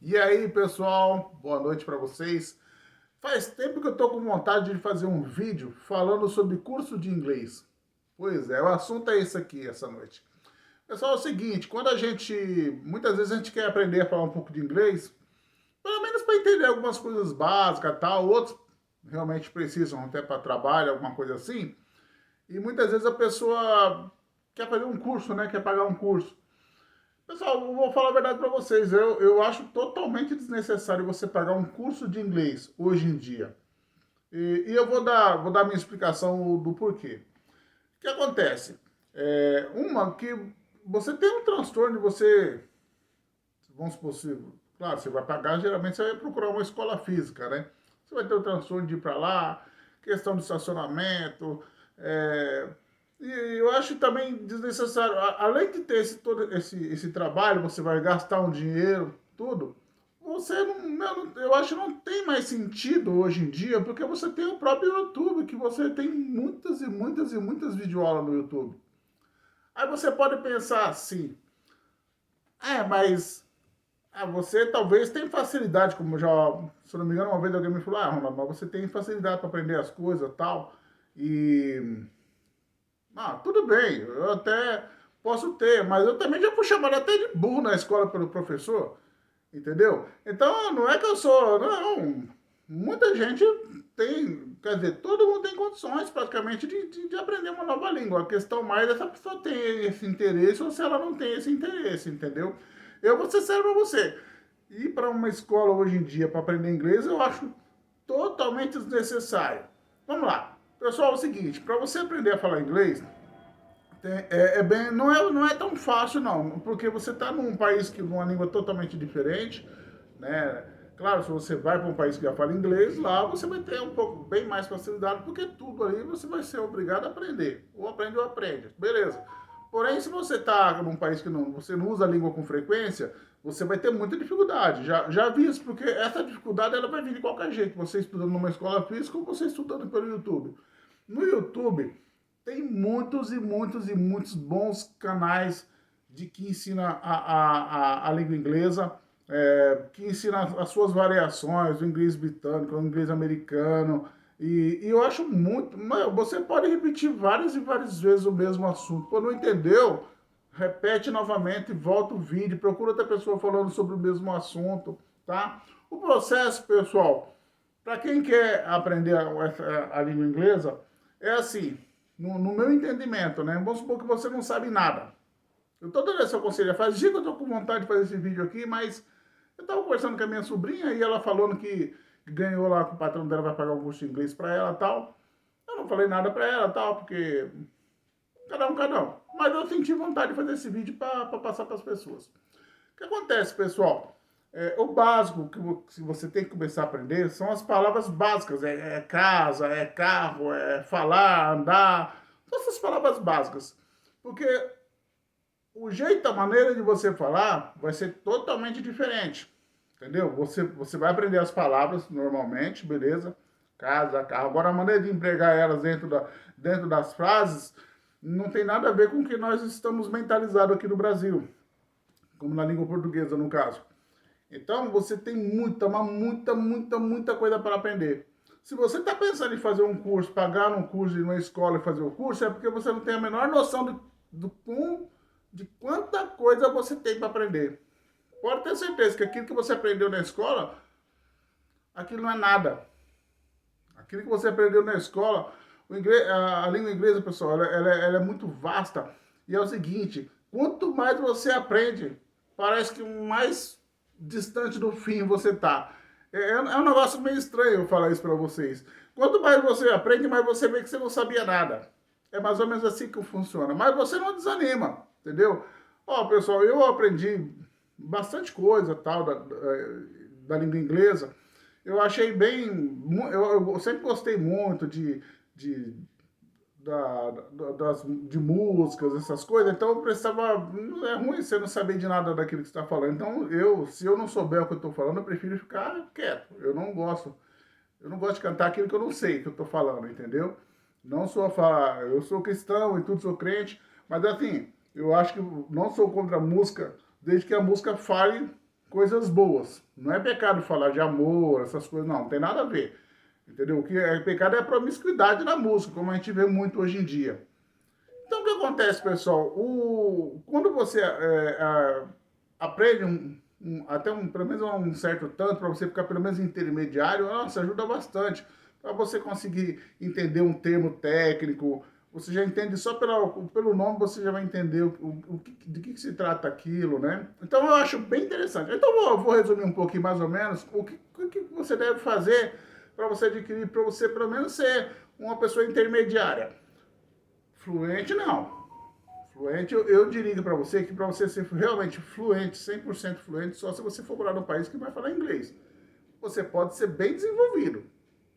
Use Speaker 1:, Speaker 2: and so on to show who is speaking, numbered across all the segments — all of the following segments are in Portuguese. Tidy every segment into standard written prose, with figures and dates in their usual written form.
Speaker 1: E aí, pessoal, boa noite para vocês. Faz tempo que eu tô com vontade de fazer um vídeo falando sobre curso de inglês. Pois é, o assunto é esse aqui essa noite. Pessoal, é o seguinte, quando muitas vezes a gente quer aprender a falar um pouco de inglês, pelo menos para entender algumas coisas básicas, tal, outros realmente precisam até para trabalho, alguma coisa assim. E muitas vezes a pessoa quer fazer um curso, né? Quer pagar um curso. Pessoal, eu vou falar a verdade para vocês. Eu acho totalmente desnecessário você pagar um curso de inglês hoje em dia. E eu vou dar minha explicação do porquê. O que acontece? Uma que você tem um transtorno de você, vamos supor, claro, você vai pagar, geralmente você vai procurar uma escola física, né? Você vai ter o transtorno de ir para lá, questão de estacionamento, é, e eu acho também desnecessário, além de ter todo esse trabalho, você vai gastar um dinheiro, tudo, você eu acho que não tem mais sentido hoje em dia, porque você tem o próprio YouTube, que você tem muitas e muitas e muitas videoaulas no YouTube. Aí você pode pensar assim, mas você talvez tenha facilidade, como já, se eu não me engano, uma vez alguém me falou, Ronaldo, mas você tem facilidade para aprender as coisas e tal, e tudo bem, eu até posso ter, mas eu também já fui chamado até de burro na escola pelo professor, entendeu? Então, não é que eu sou, não, muita gente tem, quer dizer, todo mundo tem condições praticamente de aprender uma nova língua. A questão mais é se a pessoa tem esse interesse ou se ela não tem esse interesse, entendeu? Eu vou ser sério pra você, ir para uma escola hoje em dia para aprender inglês eu acho totalmente desnecessário. Vamos lá. Pessoal, é o seguinte, para você aprender a falar inglês, não é tão fácil não, porque você está num país que numa língua totalmente diferente, né? Claro, se você vai para um país que já fala inglês, lá você vai ter um pouco bem mais facilidade, porque tudo ali você vai ser obrigado a aprender. Ou aprende, beleza. Porém, se você está num país que você não usa a língua com frequência, você vai ter muita dificuldade. Já vi isso, porque essa dificuldade ela vai vir de qualquer jeito, você estudando numa escola física ou você estudando pelo YouTube. No YouTube, tem muitos e muitos e muitos bons canais que ensina a língua inglesa, que ensina as suas variações, o inglês britânico, o inglês americano. E eu acho muito. Você pode repetir várias e várias vezes o mesmo assunto. Quando não entendeu, repete novamente, volta o vídeo, procura outra pessoa falando sobre o mesmo assunto, tá? O processo, pessoal, para quem quer aprender a língua inglesa, é assim, no meu entendimento, né? Vamos supor que você não sabe nada. Eu tô dando esse conselho, faz dia que eu tô com vontade de fazer esse vídeo aqui, mas eu tava conversando com a minha sobrinha e ela falando que ganhou lá, que o patrão dela vai pagar um curso de inglês para ela e tal. Eu não falei nada para ela tal, porque cada um. Mas eu senti vontade de fazer esse vídeo para passar para as pessoas. O que acontece, pessoal? O básico que você tem que começar a aprender são as palavras básicas. É casa, é carro, é falar, andar. São essas palavras básicas. Porque o jeito, a maneira de você falar vai ser totalmente diferente. Entendeu? Você vai aprender as palavras normalmente, beleza? Casa, carro. Agora, a maneira de empregar elas dentro das frases não tem nada a ver com o que nós estamos mentalizados aqui no Brasil, como na língua portuguesa, no caso. Então, você tem muita, mas muita, muita, muita coisa para aprender. Se você está pensando em fazer um curso, pagar um curso em uma escola e fazer o curso, é porque você não tem a menor noção de quanta coisa você tem para aprender. Pode ter certeza que aquilo que você aprendeu na escola, aquilo não é nada. Aquilo que você aprendeu na escola, a língua inglesa, pessoal, ela é muito vasta. E é o seguinte, quanto mais você aprende, parece que mais distante do fim você tá. É um negócio meio estranho eu falar isso para vocês. Quanto mais você aprende, mais você vê que você não sabia nada. É mais ou menos assim que funciona. Mas você não desanima, entendeu? Ó, pessoal, eu aprendi bastante coisa tal da língua inglesa. Eu achei bem. Eu sempre gostei muito de, de músicas, essas coisas, então eu precisava. Não é ruim você não saber de nada daquilo que você está falando. Então, se eu não souber o que eu estou falando, eu prefiro ficar quieto. Eu não gosto de cantar aquilo que eu não sei que eu estou falando, entendeu? Não sou a falar, eu sou cristão e tudo, sou crente, mas assim, eu acho que não sou contra a música, desde que a música fale coisas boas. Não é pecado falar de amor, essas coisas, não tem nada a ver. Entendeu? O que é pecado é a promiscuidade na música, como a gente vê muito hoje em dia. Então, o que acontece, pessoal? Quando você aprende pelo menos um certo tanto, para você ficar pelo menos intermediário, nossa, ajuda bastante. Para você conseguir entender um termo técnico, você já entende só pelo nome, você já vai entender de que se trata aquilo, né? Então, eu acho bem interessante. Então, eu vou resumir um pouquinho mais ou menos o que você deve fazer para você adquirir, para você pelo menos ser uma pessoa intermediária. Fluente, não. Fluente, eu diria para você que para você ser realmente fluente, 100% fluente, só se você for morar num país que vai falar inglês. Você pode ser bem desenvolvido,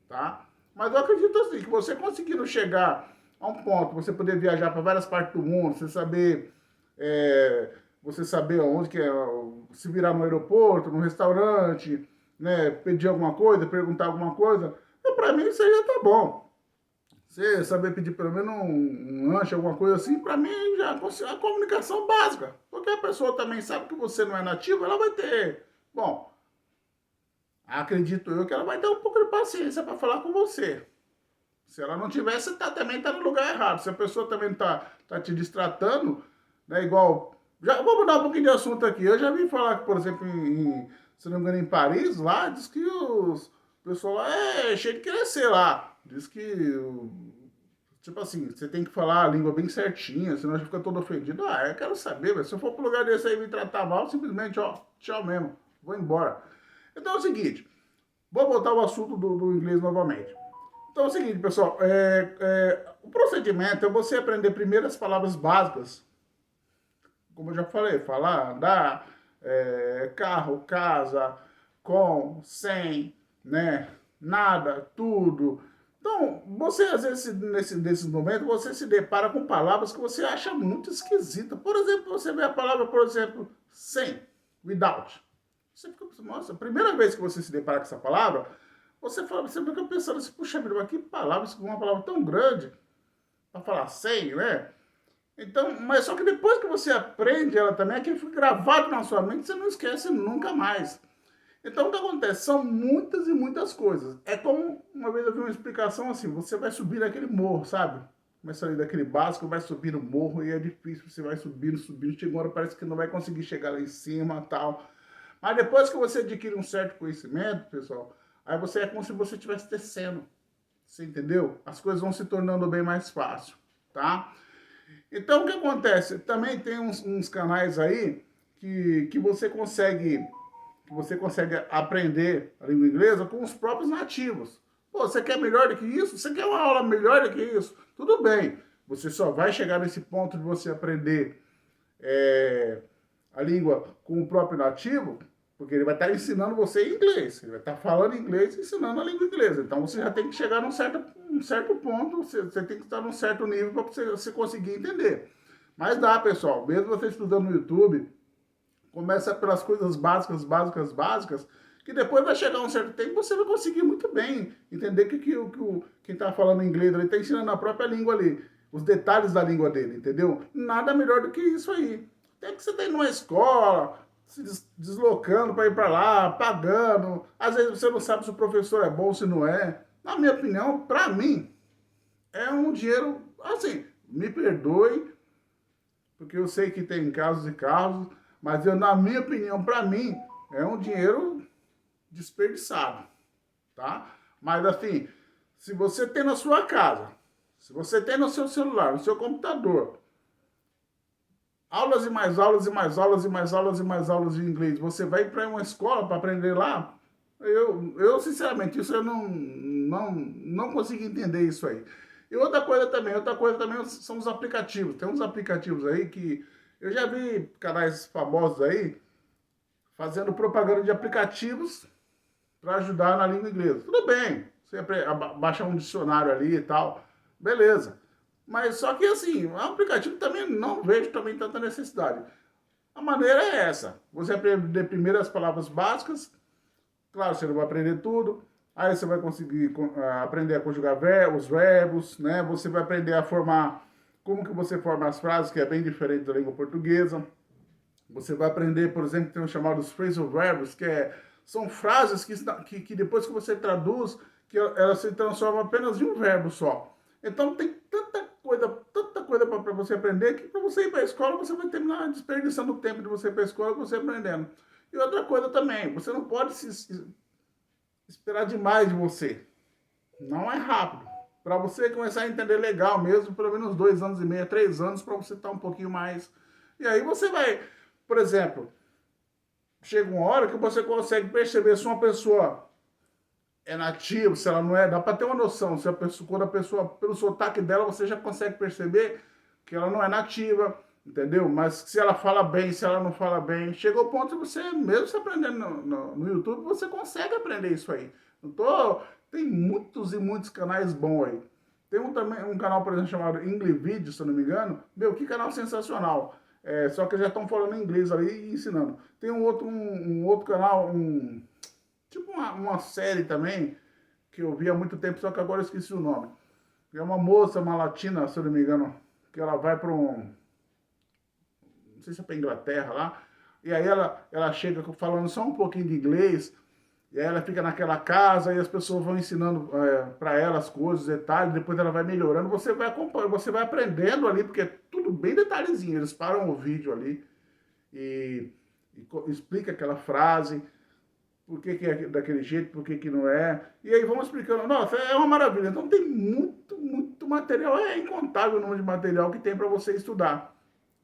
Speaker 1: tá? Mas eu acredito assim, que você conseguindo chegar a um ponto, você poder viajar para várias partes do mundo, você saber onde que é, se virar no aeroporto, no restaurante, né, pedir alguma coisa, perguntar alguma coisa, para mim isso aí já tá bom. Você saber pedir pelo menos um lanche, alguma coisa assim, para mim já é a comunicação básica. Porque a pessoa também sabe que você não é nativo, ela vai ter. Bom, acredito eu que ela vai ter um pouco de paciência para falar com você. Se ela não tiver, você também tá no lugar errado. Se a pessoa também tá te distratando, né, igual. Já, vou mudar um pouquinho de assunto aqui. Eu já vi falar que, por exemplo, se não me engano, em Paris, lá, diz que o pessoal lá é cheio de crescer lá. Diz que, tipo assim, você tem que falar a língua bem certinha, senão já fica todo ofendido. Ah, eu quero saber, velho. Se eu for pro lugar desse aí e me tratar mal, simplesmente, ó, tchau mesmo, vou embora. Então é o seguinte, vou voltar ao assunto do inglês novamente. Então é o seguinte, pessoal, o procedimento é você aprender primeiro as palavras básicas, como eu já falei, falar, andar, carro, casa, com, sem, né, nada, tudo. Então, você às vezes, nesses momentos, você se depara com palavras que você acha muito esquisitas. Por exemplo, você vê a palavra, por exemplo, sem, without. Você fica, nossa, a primeira vez que você se depara com essa palavra, você fica pensando assim, puxa vida, mas que palavra, uma palavra tão grande para falar sem, né? Então, mas só que depois que você aprende ela também, aquilo fica gravado na sua mente, você não esquece nunca mais. Então, o que acontece? São muitas e muitas coisas. É como, uma vez eu vi uma explicação assim, você vai subir naquele morro, sabe? Começa ali daquele básico, vai subir no morro e é difícil, você vai subindo, subindo, chega uma hora parece que não vai conseguir chegar lá em cima e tal. Mas depois que você adquire um certo conhecimento, pessoal, aí você é como se você estivesse descendo. Você entendeu? As coisas vão se tornando bem mais fácil, tá? Então, o que acontece? Também tem uns canais aí que você consegue aprender a língua inglesa com os próprios nativos. Pô, você quer melhor do que isso? Você quer uma aula melhor do que isso? Tudo bem. Você só vai chegar nesse ponto de você aprender a língua com o próprio nativo, porque ele vai estar ensinando você inglês. Ele vai estar falando inglês e ensinando a língua inglesa. Então você já tem que chegar num certo ponto, você tem que estar num certo nível para você conseguir entender. Mas dá, pessoal. Mesmo você estudando no YouTube, começa pelas coisas básicas, básicas, básicas, que depois vai chegar um certo tempo você vai conseguir muito bem entender que quem está falando inglês ele está ensinando a própria língua ali, os detalhes da língua dele, entendeu? Nada melhor do que isso aí. Tem que você tá indo numa escola, se deslocando para ir para lá, pagando. Às vezes você não sabe se o professor é bom ou se não é. Na minha opinião, para mim, é um dinheiro, assim, me perdoe, porque eu sei que tem casos e casos, mas na minha opinião, para mim, é um dinheiro desperdiçado, tá? Mas assim, se você tem na sua casa, se você tem no seu celular, no seu computador, aulas e mais aulas e mais aulas e mais aulas e mais aulas de inglês, você vai para uma escola para aprender lá, eu sinceramente, isso eu não consigo entender isso aí. E outra coisa também são os aplicativos. Tem uns aplicativos aí que eu já vi canais famosos aí fazendo propaganda de aplicativos para ajudar na língua inglesa. Tudo bem, você baixa um dicionário ali e tal, beleza. Mas só que assim, o aplicativo também não vejo também tanta necessidade. A maneira é essa, você aprender primeiro as palavras básicas, claro, você não vai aprender tudo, aí você vai conseguir aprender a conjugar os verbos, né? Você vai aprender a formar, como que você forma as frases, que é bem diferente da língua portuguesa, Você vai aprender, por exemplo, tem os chamados phrasal verbs, são frases que depois que você traduz, que ela se transforma apenas em um verbo só. Então tem tanta coisa para você aprender, que para você ir para a escola, você vai terminar desperdiçando o tempo de você ir para a escola, você aprendendo. E outra coisa também, você não pode esperar demais de você. Não é rápido. Para você começar a entender legal mesmo, pelo menos 2 anos e meio, 3 anos, para você estar um pouquinho mais. E aí você vai, por exemplo, chega uma hora que você consegue perceber se uma pessoa é nativa, se ela não é, dá para ter uma noção, se a pessoa, quando a pessoa, pelo sotaque dela, você já consegue perceber que ela não é nativa, entendeu? Mas se ela fala bem, se ela não fala bem, chega ao ponto de você, mesmo se aprendendo no YouTube, você consegue aprender isso aí. Tem muitos e muitos canais bons aí. Tem também um canal, por exemplo, chamado English Video, se eu não me engano. Meu, que canal sensacional. Só que já estão falando inglês ali e ensinando. Tem um outro canal, tipo uma série também, que eu vi há muito tempo, só que agora eu esqueci o nome. É uma moça, uma latina, se eu não me engano, que ela vai para não sei se é para Inglaterra lá, e aí ela chega falando só um pouquinho de inglês, e aí ela fica naquela casa e as pessoas vão ensinando para ela as coisas, detalhes, depois ela vai melhorando, você vai acompanhando, você vai aprendendo ali, porque é tudo bem detalhezinho, eles param o vídeo ali e, explica aquela frase, por que, que é daquele jeito, por que, que não é. E aí vamos explicando. Nossa, é uma maravilha. Então tem muito material, é incontável o número de material que tem para você estudar.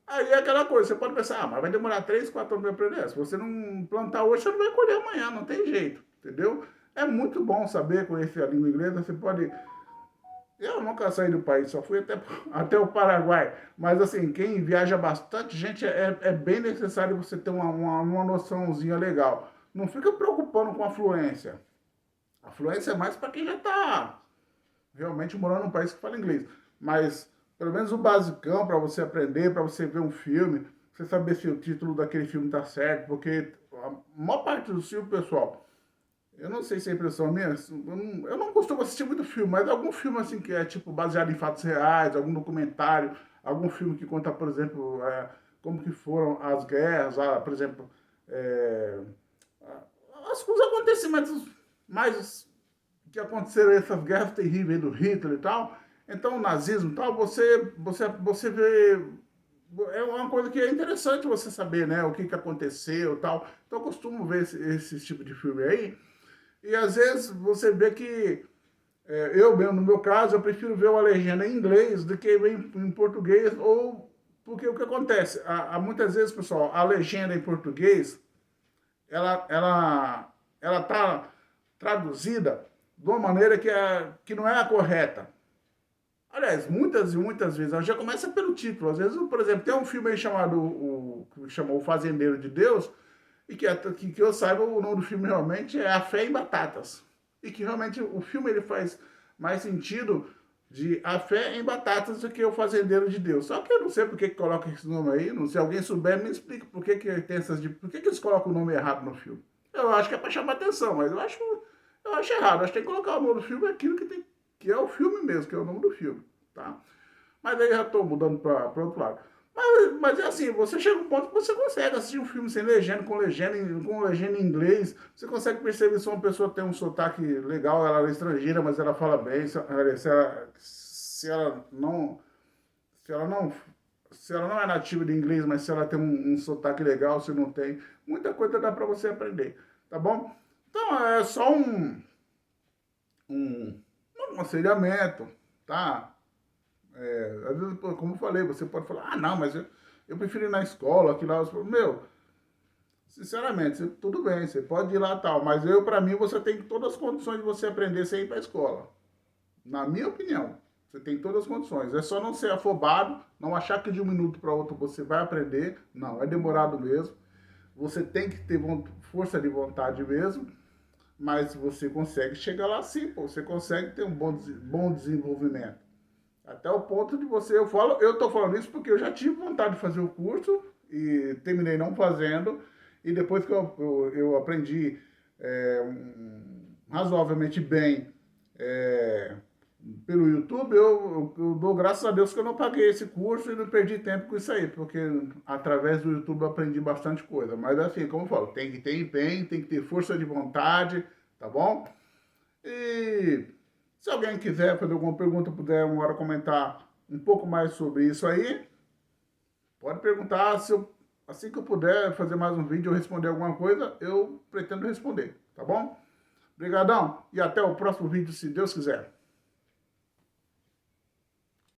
Speaker 1: Aí é aquela coisa, você pode pensar, mas vai demorar 3, 4 anos para aprender. Se você não plantar hoje, você não vai colher amanhã, não tem jeito, entendeu? É muito bom saber conhecer a língua inglesa, você pode... Eu nunca saí do país, só fui até o Paraguai. Mas assim, quem viaja bastante, gente, é bem necessário você ter uma noçãozinha legal. Não fica preocupando com a fluência. A fluência é mais para quem já está realmente morando num país que fala inglês. Mas pelo menos o basicão para você aprender, para você ver um filme, você saber se o título daquele filme está certo, porque a maior parte do filme, pessoal, eu não sei se é impressão minha, eu não costumo assistir muito filme, mas algum filme assim que é tipo baseado em fatos reais, algum documentário, algum filme que conta, por exemplo, como que foram as guerras, por exemplo, é, os acontecimentos mais que aconteceram, essas guerras terríveis do Hitler e tal, então o nazismo e tal, você vê, é uma coisa que é interessante você saber, né, o que que aconteceu e tal, então eu costumo ver esse tipo de filme aí, e às vezes você vê que, eu mesmo, no meu caso, eu prefiro ver uma legenda em inglês do que em português, ou porque o que acontece? Há muitas vezes, pessoal, a legenda em português, ela tá traduzida de uma maneira que não é a correta. Aliás, muitas e muitas vezes, ela já começa pelo título. Às vezes, por exemplo, tem um filme aí chamado, que chamou O Fazendeiro de Deus, e que eu saiba, o nome do filme realmente é A Fé em Batatas. E que realmente o filme ele faz mais sentido de A Fé em Batatas do que O Fazendeiro de Deus. Só que eu não sei por que coloca esse nome aí, não, se alguém souber, me explica por que tem por que eles colocam o nome errado no filme. Eu acho que é para chamar atenção, mas eu acho errado. Acho que tem que colocar o nome do filme aquilo que é o filme mesmo, que é o nome do filme, tá? Mas aí já estou mudando para outro lado. Mas é assim, você chega a um ponto que você consegue assistir um filme sem legenda, com legenda em inglês. Você consegue perceber se uma pessoa tem um sotaque legal, ela é estrangeira, mas ela fala bem, se ela não, se ela não é nativa de inglês, mas se ela tem um sotaque legal, se não tem, muita coisa dá para você aprender, tá bom? Então é só um aconselhamento, tá? Às vezes, como eu falei, você pode falar, não, mas eu prefiro ir na escola, que lá, meu, sinceramente, tudo bem, você pode ir lá e tal, mas para mim, você tem todas as condições de você aprender sem ir para a escola. Na minha opinião, você tem todas as condições. É só não ser afobado, não achar que de um minuto para outro você vai aprender. Não, é demorado mesmo. Você tem que ter força de vontade mesmo, mas você consegue chegar lá sim, pô. Você consegue ter um bom desenvolvimento. Até o ponto de eu tô falando isso porque eu já tive vontade de fazer o curso e terminei não fazendo. E depois que eu aprendi razoavelmente bem, é, pelo YouTube, eu dou graças a Deus que eu não paguei esse curso e não perdi tempo com isso aí, porque através do YouTube eu aprendi bastante coisa. Mas assim, como eu falo, tem que ter empenho, tem que ter força de vontade, tá bom? E se alguém quiser fazer alguma pergunta, puder uma hora comentar um pouco mais sobre isso aí, pode perguntar. Se eu, assim que eu puder fazer mais um vídeo ou responder alguma coisa, eu pretendo responder, tá bom? Obrigadão e até o próximo vídeo, se Deus quiser.